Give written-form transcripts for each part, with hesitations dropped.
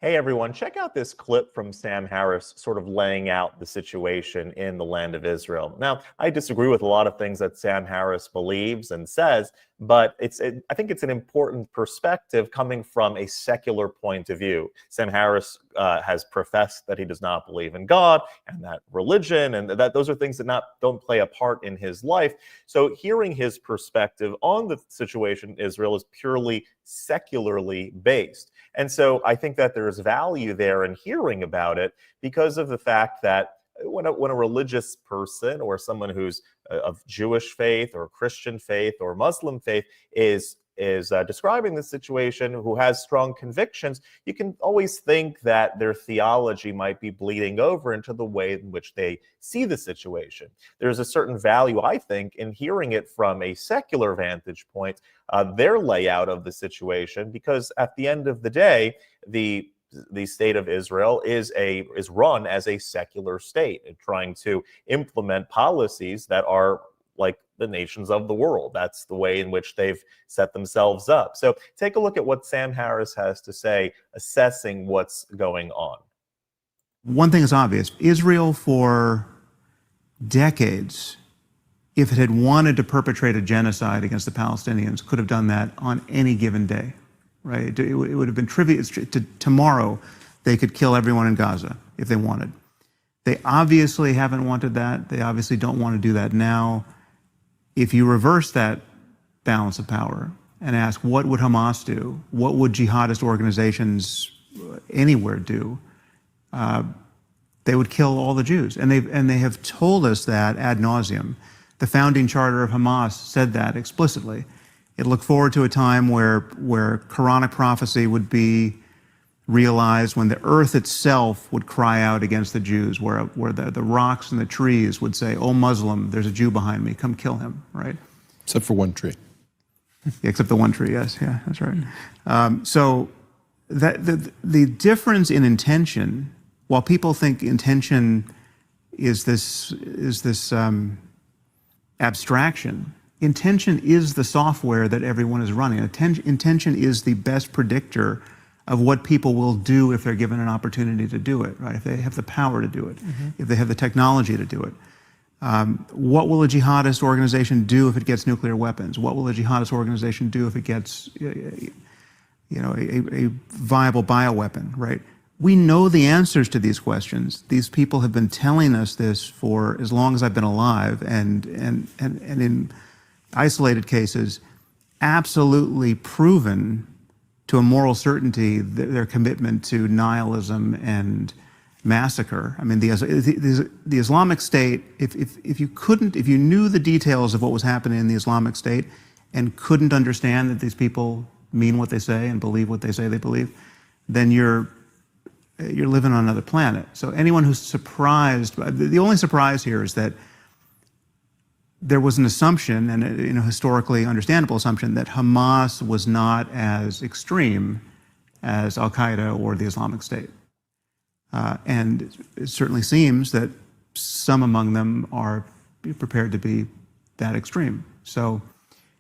Hey everyone, check out this clip from Sam Harris sort of laying out the situation in the land of Israel. Now, I disagree with a lot of things that Sam Harris believes and says, but I think it's an important perspective coming from a secular point of view. Sam Harris has professed that he does not believe in God and that religion and that those are things that don't play a part in his life. So hearing his perspective on the situation in Israel is purely secularly based. And so I think that there's value there in hearing about it because of the fact that when a religious person or someone who's of Jewish faith or Christian faith or Muslim faith is describing the situation, who has strong convictions, you can always think that their theology might be bleeding over into the way in which they see the situation. There's a certain value, I think, in hearing it from a secular vantage point, their layout of the situation, because at the end of the day, the state of Israel is run as a secular state, and trying to implement policies that are like the nations of the world. That's the way in which they've set themselves up. So take a look at what Sam Harris has to say, assessing what's going on. One thing is obvious. Israel, for decades, if it had wanted to perpetrate a genocide against the Palestinians, could have done that on any given day, right? It would have been trivial. Tomorrow, they could kill everyone in Gaza if they wanted. They obviously haven't wanted that. They obviously don't want to do that now. If you reverse that balance of power and ask, what would Hamas do? What would jihadist organizations anywhere do? They would kill all the Jews. And they have told us that ad nauseum. The founding charter of Hamas said that explicitly. It looked forward to a time where Quranic prophecy would be realized, when the earth itself would cry out against the Jews, where the rocks and the trees would say, "Oh Muslim, there's a Jew behind me, come kill him," right? Except for one tree. Yeah, except the one tree, yes, yeah, that's right. So that the difference in intention, while people think intention is this abstraction, intention is the software that everyone is running. Intention is the best predictor of what people will do if they're given an opportunity to do it, right? If they have the power to do it, if they have the technology to do it. What will a jihadist organization do if it gets nuclear weapons? What will a jihadist organization do if it gets, a viable bioweapon, right? We know the answers to these questions. These people have been telling us this for as long as I've been alive, and in isolated cases, absolutely proven to a moral certainty their commitment to nihilism and massacre. I mean, the Islamic State, if you knew the details of what was happening in the Islamic State and couldn't understand that these people mean what they say and believe what they say they believe, then you're living on another planet. So anyone who's surprised, the only surprise here is that there was an assumption, and a historically understandable assumption, that Hamas was not as extreme as Al-Qaeda or the Islamic State. And it certainly seems that some among them are prepared to be that extreme. So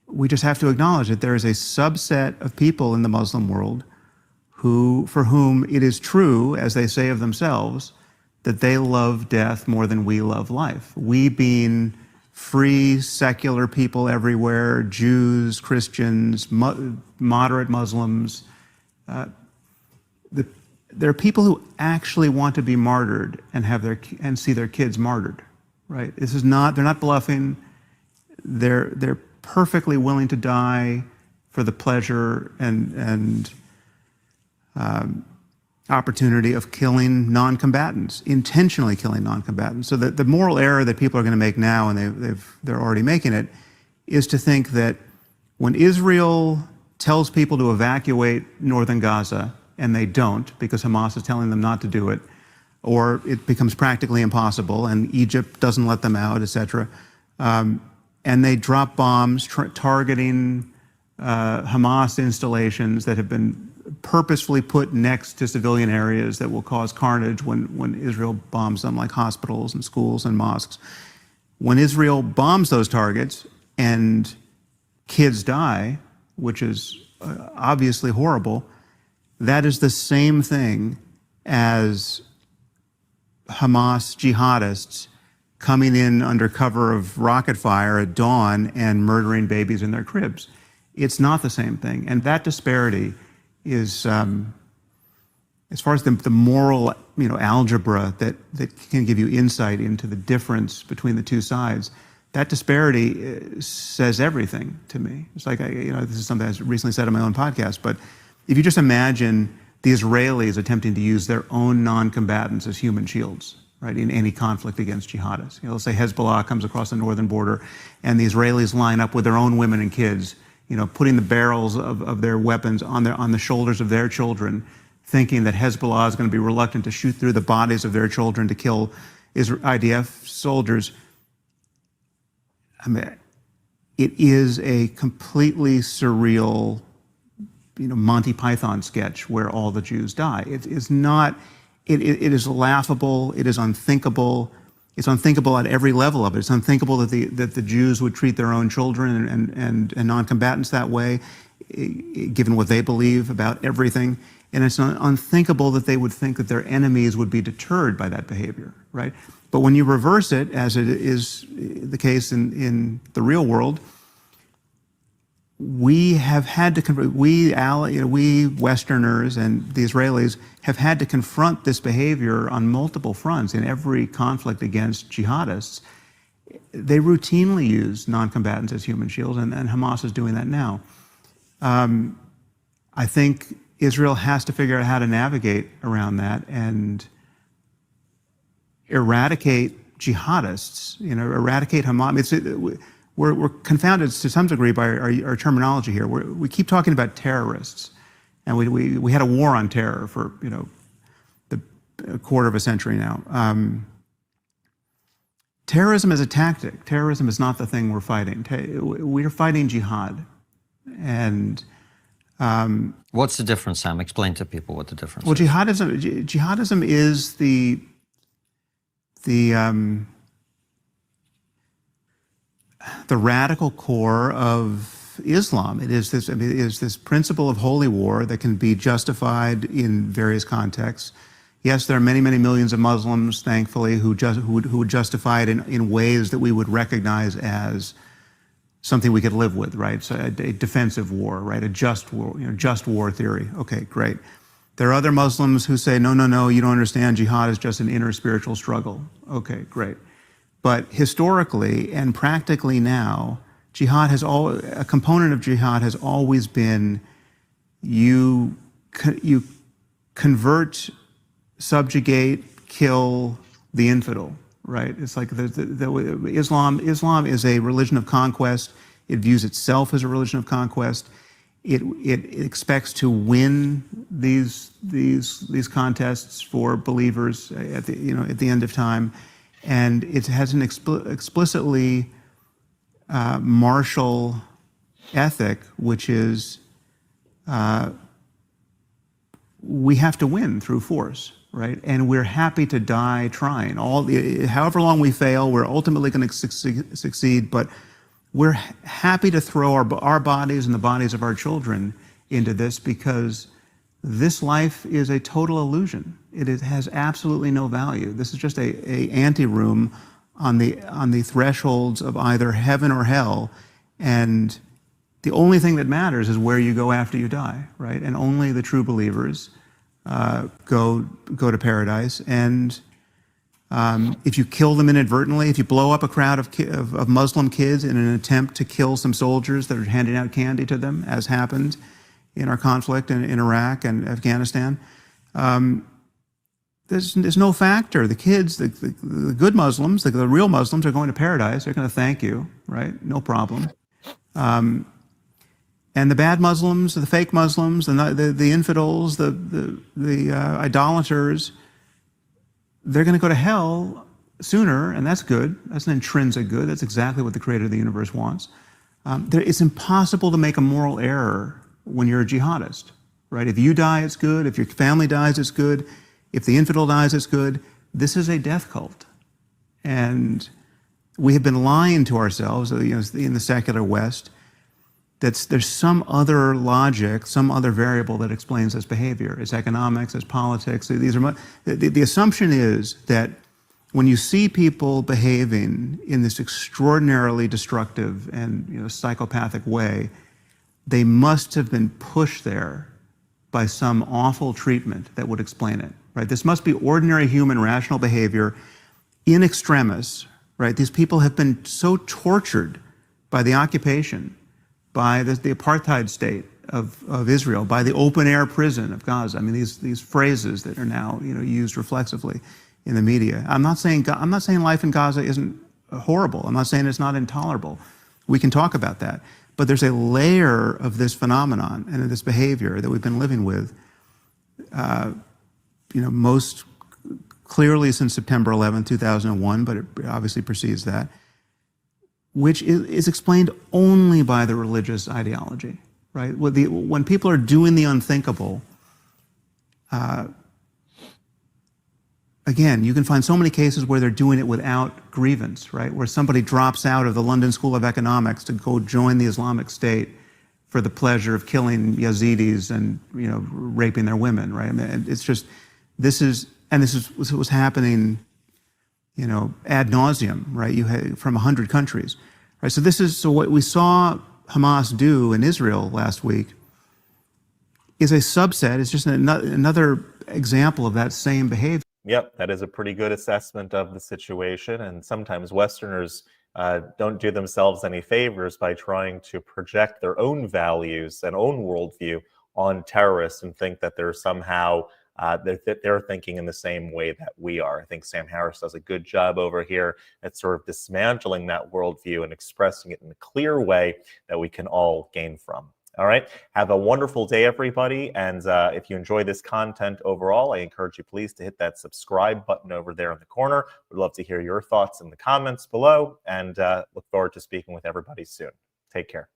we just have to acknowledge that there is a subset of people in the Muslim world for whom it is true, as they say of themselves, that they love death more than we love life. We being free, secular people everywhere, Jews, Christians, moderate Muslims. There are people who actually want to be martyred and see their kids martyred, right? They're not bluffing. They're perfectly willing to die for the pleasure and opportunity of killing non-combatants, intentionally killing non-combatants. So the moral error that people are going to make now, and they're already making it, is to think that when Israel tells people to evacuate northern Gaza, and they don't because Hamas is telling them not to do it, or it becomes practically impossible and Egypt doesn't let them out, etc., and they drop bombs targeting Hamas installations that have been purposefully put next to civilian areas that will cause carnage when Israel bombs them, like hospitals and schools and mosques. When Israel bombs those targets and kids die, which is obviously horrible, that is the same thing as Hamas jihadists coming in under cover of rocket fire at dawn and murdering babies in their cribs. It's not the same thing. And that disparity is, as far as the moral algebra that can give you insight into the difference between the two sides, that disparity says everything to me. It's like, this is something I recently said on my own podcast, but if you just imagine the Israelis attempting to use their own non-combatants as human shields, right, in any conflict against jihadists. Let's say Hezbollah comes across the northern border and the Israelis line up with their own women and kids, putting the barrels of their weapons on the shoulders of their children, thinking that Hezbollah is going to be reluctant to shoot through the bodies of their children to kill IDF soldiers. I mean, it is a completely surreal, Monty Python sketch where all the Jews die. It is not. It is laughable. It is unthinkable. It's unthinkable at every level of it. It's unthinkable that the Jews would treat their own children and non-combatants that way, given what they believe about everything. And it's unthinkable that they would think that their enemies would be deterred by that behavior, right? But when you reverse it, as it is the case in the real world, we have had to we Westerners and the Israelis have had to confront this behavior on multiple fronts in every conflict against jihadists. They routinely use non-combatants as human shields, and Hamas is doing that now. I think Israel has to figure out how to navigate around that and eradicate jihadists. Eradicate Hamas. We're confounded to some degree by our terminology here. We keep talking about terrorists, and we had a war on terror for a quarter of a century now. Terrorism is a tactic. Terrorism is not the thing we're fighting. We're fighting jihad, and what's the difference, Sam? Explain to people what the difference is. Well, jihadism is the radical core of Islam. It is this principle of holy war that can be justified in various contexts. Yes, there are many, many millions of Muslims, thankfully, who would justify it in ways that we would recognize as something we could live with, right? So a defensive war, right? A just war, just war theory. Okay, great. There are other Muslims who say, no, you don't understand. Jihad is just an inner spiritual struggle. Okay, great. But historically and practically now, a component of jihad has always been you convert, subjugate, kill the infidel, right? It's like Islam is a religion of conquest. It views itself as a religion of conquest. It expects to win these contests for believers at the end of time. And it has an explicitly martial ethic, which is we have to win through force, right? And we're happy to die trying. However long we fail, we're ultimately going to succeed, but we're happy to throw our bodies and the bodies of our children into this because this life is a total illusion. It has absolutely no value. This is just a anteroom on the thresholds of either heaven or hell, and the only thing that matters is where you go after you die, right? And only the true believers go to paradise. And if you kill them inadvertently, if you blow up a crowd of Muslim kids in an attempt to kill some soldiers that are handing out candy to them, as happened in our conflict in Iraq and Afghanistan, there's no factor. The kids, the good Muslims, the real Muslims are going to paradise. They're going to thank you, right? No problem. And the bad Muslims, the fake Muslims, the infidels, the idolaters, they're going to go to hell sooner, and that's good. That's an intrinsic good. That's exactly what the creator of the universe wants. It's impossible to make a moral error when you're a jihadist, right? If you die, it's good. If your family dies, it's good. If the infidel dies, it's good. This is a death cult. And we have been lying to ourselves, in the secular West, there's some other logic, some other variable that explains this behavior. It's economics, it's politics. These are the assumption is that when you see people behaving in this extraordinarily destructive and psychopathic way, they must have been pushed there by some awful treatment that would explain it. Right? This must be ordinary human rational behavior in extremis. Right? These people have been so tortured by the occupation, by the apartheid state of Israel, by the open-air prison of Gaza. I mean, these phrases that are now used reflexively in the media. I'm not saying life in Gaza isn't horrible. I'm not saying it's not intolerable. We can talk about that. But there's a layer of this phenomenon and of this behavior that we've been living with, most clearly since September 11, 2001, but it obviously precedes that, which is explained only by the religious ideology, right? When people are doing the unthinkable, again, you can find so many cases where they're doing it without grievance, right? Where somebody drops out of the London School of Economics to go join the Islamic State for the pleasure of killing Yazidis and raping their women, right? I mean, it's just this is what was happening, ad nauseum, right? You had from 100 countries, right? So what we saw Hamas do in Israel last week is a subset. It's just another example of that same behavior. Yep, that is a pretty good assessment of the situation. And sometimes Westerners don't do themselves any favors by trying to project their own values and own worldview on terrorists and think that they're somehow they're thinking in the same way that we are. I think Sam Harris does a good job over here at sort of dismantling that worldview and expressing it in a clear way that we can all gain from. All right. Have a wonderful day, everybody. And if you enjoy this content overall, I encourage you please to hit that subscribe button over there in the corner. We'd love to hear your thoughts in the comments below and look forward to speaking with everybody soon. Take care.